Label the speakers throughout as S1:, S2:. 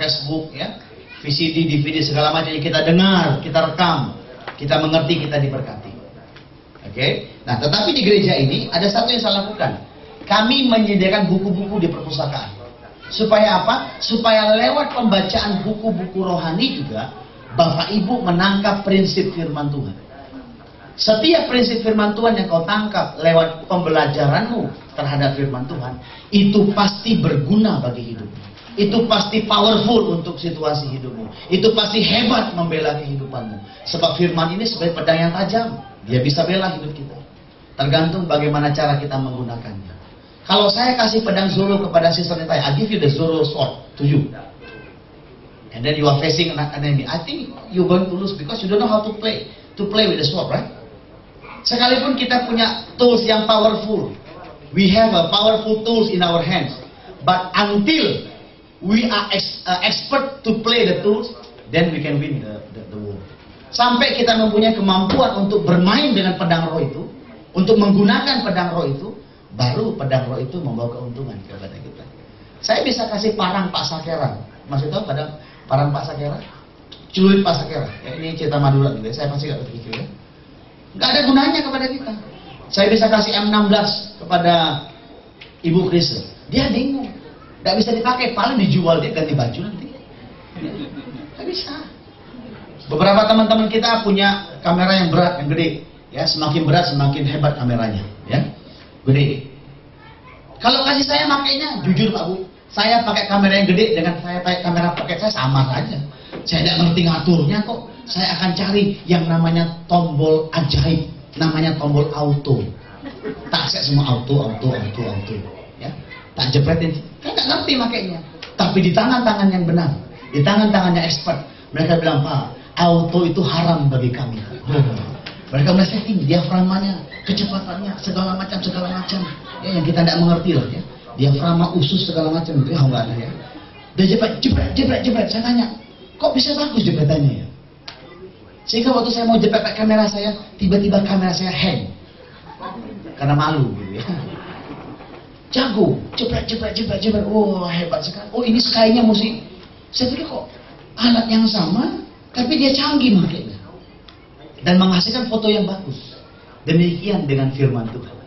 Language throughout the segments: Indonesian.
S1: Facebook, ya, VCD, DVD segala macam yang kita dengar, kita rekam, kita mengerti, kita diberkati. Oke? Nah, tetapi di gereja ini ada satu yang saya lakukan. Kami menyediakan buku-buku di perpustakaan. Supaya apa? Supaya lewat pembacaan buku-buku rohani juga Bapak Ibu menangkap prinsip firman Tuhan. Setiap prinsip firman Tuhan yang kau tangkap lewat pembelajaranmu terhadap firman Tuhan, itu pasti berguna bagi hidupmu. Itu pasti powerful untuk situasi hidupmu. Itu pasti hebat membela kehidupanmu. Sebab firman ini sebagai pedang yang tajam. Dia bisa bela hidup kita. Tergantung bagaimana cara kita menggunakannya. Kalau saya kasih pedang Zoro kepada Sister Nita, I give you the Zoro sword to you. And then you are facing an enemy. I think you're going to lose because you don't know how to play with the sword, right? Sekalipun kita punya tools yang powerful, we have a powerful tools in our hands, but until we are expert to play the tools, then we can win the war. Sampai kita mempunyai kemampuan untuk bermain dengan pedang roh itu, untuk menggunakan pedang roh itu, baru pedang roh itu membawa keuntungan kepada kita. Saya bisa kasih parang Pak Sakera. Masih tahu parang Pak Sakera? Celurit Pak Sakera. Ya, ini cerita Madura gitu. Saya pasti nggak berpikir ya. Nggak ada gunanya kepada kita. Saya bisa kasih M16 kepada Ibu Kristen. Dia bingung. Nggak bisa dipakai. Paling dijual, dia ganti baju nanti. Nggak bisa. Beberapa teman-teman kita punya kamera yang berat, yang gede. Ya, semakin berat semakin hebat kameranya. Ya. Gede. Kalau kasih saya makainya, jujur Pak Bu, saya pakai kamera yang gede dengan saya pakai kamera pocket saya sama saja. Saya tidak ngerti ngaturnya kok. Saya akan cari yang namanya tombol ajaib, namanya tombol auto. Tak set semua auto. Ya, tak jepretin. Saya nggak ngerti makainya. Tapi di tangan-tangan yang benar, di tangan-tangannya expert, mereka bilang, Pak, auto itu haram bagi kami. Mereka mulai setting diaframanya, kecepatannya, segala macam ya, yang kita tidak mengerti lah ya. Diaframa, usus segala macam itu ya nggak ada ya. Dia jepret. Saya tanya, kok bisa bagus jepretannya ya? Sehingga waktu saya mau jepret kamera saya, tiba-tiba kamera saya hang karena malu gitu ya. Jago, jepret. Wah, hebat sekali. Oh, ini sekalinya musik. Saya pikir kok alat yang sama, tapi dia canggih makanya. Dan menghasilkan foto yang bagus. Demikian dengan firman Tuhan.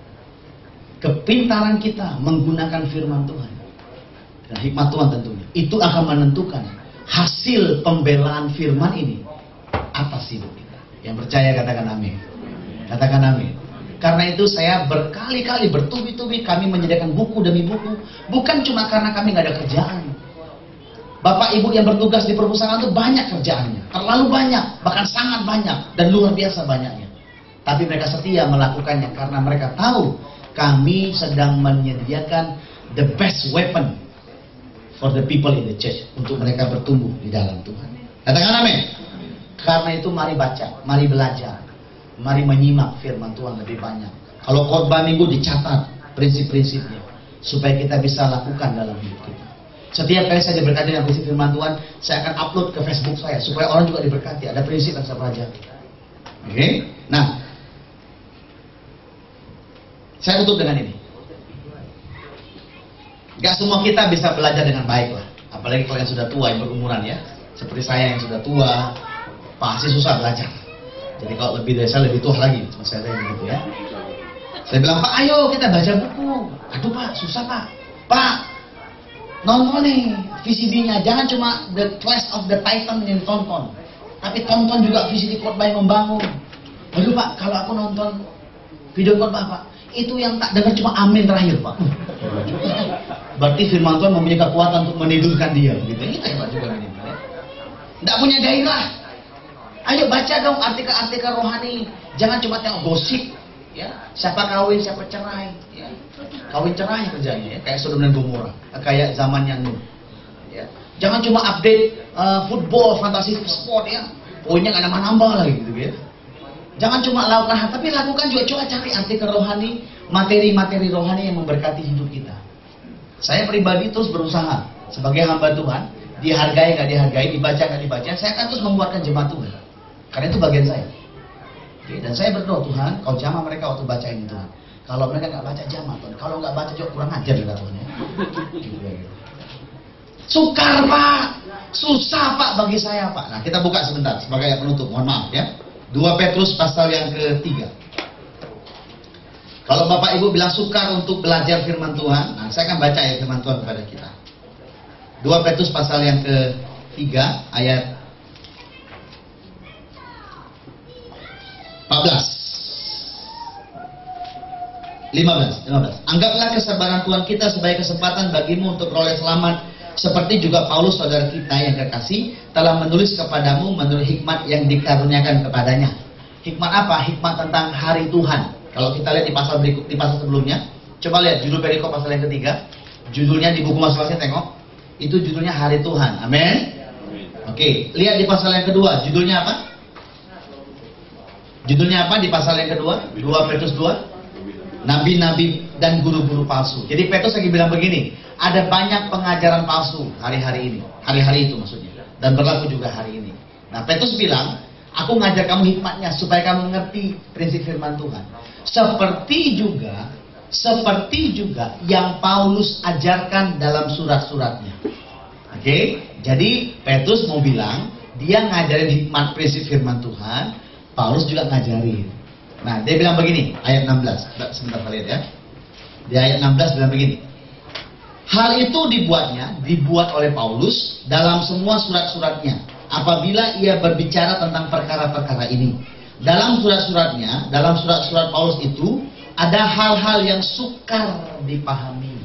S1: Kepintaran kita menggunakan firman Tuhan dan hikmat Tuhan tentunya, itu akan menentukan hasil pembelaan firman ini atas hidup kita. Yang percaya katakan amin. Katakan amin. Karena itu saya berkali-kali bertubi-tubi kami menyediakan buku demi buku, bukan cuma karena kami nggak ada kerjaan. Bapak Ibu yang bertugas di perpustakaan itu banyak kerjaannya, terlalu banyak, bahkan sangat banyak dan luar biasa banyaknya. Tapi mereka setia melakukannya karena mereka tahu kami sedang menyediakan the best weapon for the people in the church, untuk mereka bertumbuh di dalam Tuhan. Katakan amin. Karena itu mari baca, mari belajar, mari menyimak firman Tuhan lebih banyak. Kalau khotbah minggu dicatat prinsip-prinsipnya supaya kita bisa lakukan dalam hidup kita. Setiap kali saya diberkati dengan prinsip firman Tuhan, saya akan upload ke Facebook saya supaya orang juga diberkati. Ada prinsip yang saya pelajari. Oke? Nah, saya tutup dengan ini. Gak semua kita bisa belajar dengan baik lah. Apalagi kalau yang sudah tua, yang berumuran ya. Seperti saya yang sudah tua, pasti susah belajar. Jadi kalau lebih dari saya, lebih tua lagi. Saya begitu ya. Saya bilang, Pak, ayo kita baca buku. Aduh Pak, susah Pak. Pak, nonton nih VCD-nya, jangan cuma The Clash of the Titan yang tonton, tapi tonton juga VCD khotbah yang membangun. Aduh Pak, kalau aku nonton video khotbah Pak, itu yang tak dengar cuma amin terakhir Pak. Berarti firman Tuhan mempunyai kekuatan untuk menidurkan dia. Gitu. Ini hebat juga ini. Tidak punya gairah. Ayo baca dong artikel-artikel rohani. Jangan cuma tengok gosip. Ya, siapa kawin, siapa cerai. Ya. Kawin cerai kerjanya, ya. Kayak Sodom dan Gomora, kayak zaman yang Nuh. Ya. Jangan cuma update football, fantasi sport ya. Poinnya nggak nambah-nambah lagi gitu ya. Jangan cuma lakukan hal, tapi lakukan juga, coba cari artikel rohani, materi-materi rohani yang memberkati hidup kita. Saya pribadi terus berusaha sebagai hamba Tuhan, dihargai nggak dihargai, dibaca nggak dibaca, saya akan terus menguatkan jemaat Tuhan. Karena itu bagian saya. Oke, dan saya berdoa, Tuhan, kau jamah mereka waktu baca ini Tuhan. Kalau mereka nggak baca jamah Tuhan, kalau nggak baca juga kurang ajar juga Tuhan ya. Sukar Pak, Susah Pak bagi saya Pak. Nah kita buka sebentar sebagai penutup, mohon maaf ya. 2 Petrus pasal yang ketiga. Kalau Bapak Ibu bilang sukar untuk belajar firman Tuhan, nah saya akan baca ya firman Tuhan kepada kita. 2 Petrus pasal yang ketiga ayat 15. Anggaplah kesabaran Tuhan kita sebagai kesempatan bagimu untuk beroleh selamat, seperti juga Paulus saudara kita yang kekasih telah menulis kepadamu menurut hikmat yang dikaruniakan kepadanya. Hikmat apa? Hikmat tentang hari Tuhan. Kalau kita lihat di pasal berikut, di pasal sebelumnya, coba lihat judul perikop pasal yang ketiga. Judulnya di buku masing-masing tengok. Itu judulnya hari Tuhan. Amin. Oke, lihat di pasal yang kedua, judulnya apa? Judulnya apa di pasal yang kedua? 2 Petrus 2. Nabi-nabi dan guru-guru palsu. Jadi Petrus lagi bilang begini, ada banyak pengajaran palsu hari-hari ini. Hari-hari itu maksudnya. Dan berlaku juga hari ini. Nah Petrus bilang, aku ngajar kamu hikmatnya supaya kamu mengerti prinsip firman Tuhan. Seperti juga yang Paulus ajarkan dalam surat-suratnya. Oke, jadi Petrus mau bilang dia ngajarin hikmat prinsip firman Tuhan, Paulus juga ngajarin. Nah, dia bilang begini, ayat 16. Sebentar lihat ya. Di ayat 16 bilang begini. Hal itu dibuat oleh Paulus dalam semua surat-suratnya apabila ia berbicara tentang perkara-perkara ini. Dalam surat-suratnya, dalam surat-surat Paulus itu ada hal-hal yang sukar dipahami.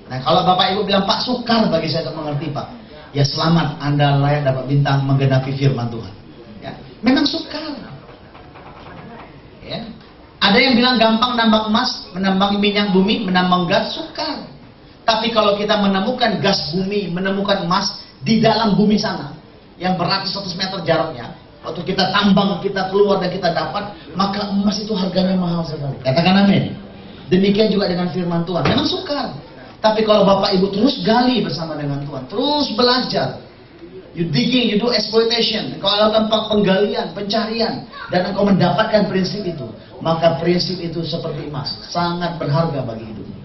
S1: Nah, kalau Bapak Ibu bilang, Pak, sukar bagi saya untuk mengerti, Pak. Ya selamat, Anda layak dapat bintang menggenapi firman Tuhan. Ya, memang sukar. Ya. Ada yang bilang gampang menambang emas, menambang minyak bumi, menambang gas, sukar. Tapi kalau kita menemukan gas bumi, menemukan emas di dalam bumi sana, yang beratus-ratus meter jaraknya, waktu kita tambang, kita keluar dan kita dapat, maka emas itu harganya mahal sekali. Katakan amin. Demikian juga dengan firman Tuhan. Memang sukar. Tapi kalau Bapak Ibu terus gali bersama dengan Tuhan, terus belajar, you digging, you do exploitation, engkau lakukan penggalian, pencarian, dan engkau mendapatkan prinsip itu, maka prinsip itu seperti emas, sangat berharga bagi hidupmu.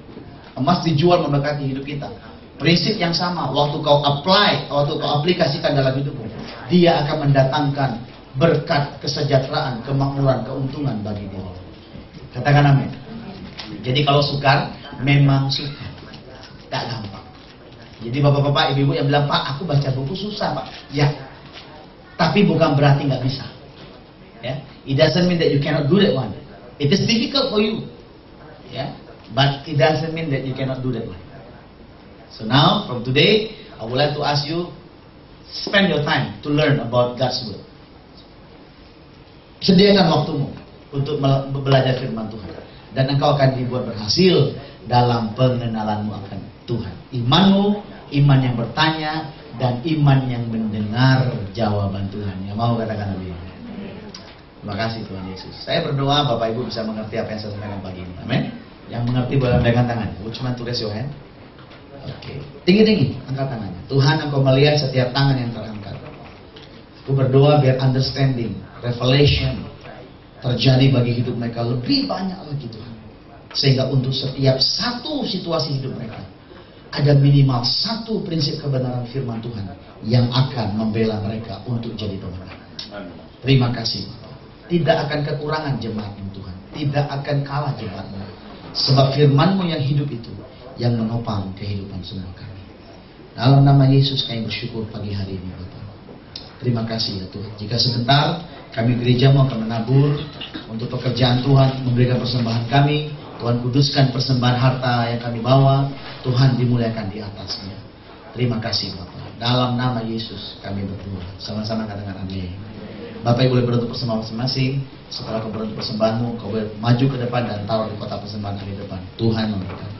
S1: Emas dijual memberkati hidup kita. Prinsip yang sama, waktu kau apply, waktu kau aplikasikan dalam hidupmu, dia akan mendatangkan berkat, kesejahteraan, kemakmuran, keuntungan bagi diri. Katakan amin. Jadi kalau sukar, memang sukar. Tak gampang. Jadi bapak-bapak, ibu-ibu yang bilang, Pak, aku baca buku susah, Pak. Ya, tapi bukan berarti nggak bisa. Ya, it doesn't mean that you cannot do that one. It is difficult for you. Ya, but it doesn't mean that you cannot do that one. So now, from today, I would like to ask you, spend your time to learn about God's word. Sediakan waktumu untuk belajar firman Tuhan, dan engkau akan dibuat berhasil dalam pengenalanmu akan Tuhan. Imanmu, iman yang bertanya, dan iman yang mendengar jawaban Tuhan. Yang mau katakan amin. Terima kasih Tuhan Yesus. Saya berdoa Bapak Ibu bisa mengerti apa yang saya sampaikan pagi ini. Amin. Yang mengerti boleh lambaikan tangan. Cuma tulis your hand. Oke. Tinggi-tinggi angkat tangannya. Tuhan, engkau melihat setiap tangan yang terangkat. Aku berdoa biar understanding, revelation terjadi bagi hidup mereka lebih banyak lagi Tuhan. Sehingga untuk setiap satu situasi hidup mereka, ada minimal satu prinsip kebenaran firman Tuhan yang akan membela mereka untuk jadi pemenang. Terima kasih. Tidak akan kekurangan jemaat-Mu Tuhan. Tidak akan kalah jemaat-Mu. Sebab firman-Mu yang hidup itu yang menopang kehidupan semua kami. Dalam nama Yesus kami bersyukur pagi hari ini Bapak. Terima kasih ya Tuhan. Jika sebentar kami gereja-Mu akan menabur untuk pekerjaan Tuhan, memberikan persembahan kami, Tuhan kuduskan persembahan harta yang kami bawa, Tuhan dimuliakan di atasnya. Terima kasih Bapak. Dalam nama Yesus kami berdoa. Sama-sama katakan amin. Bapak Ibu boleh berbentuk persembahan masing-masing. Setelah kau berbentuk persembahanmu, kau boleh maju ke depan dan taruh di kotak persembahan di depan. Tuhan memberkati.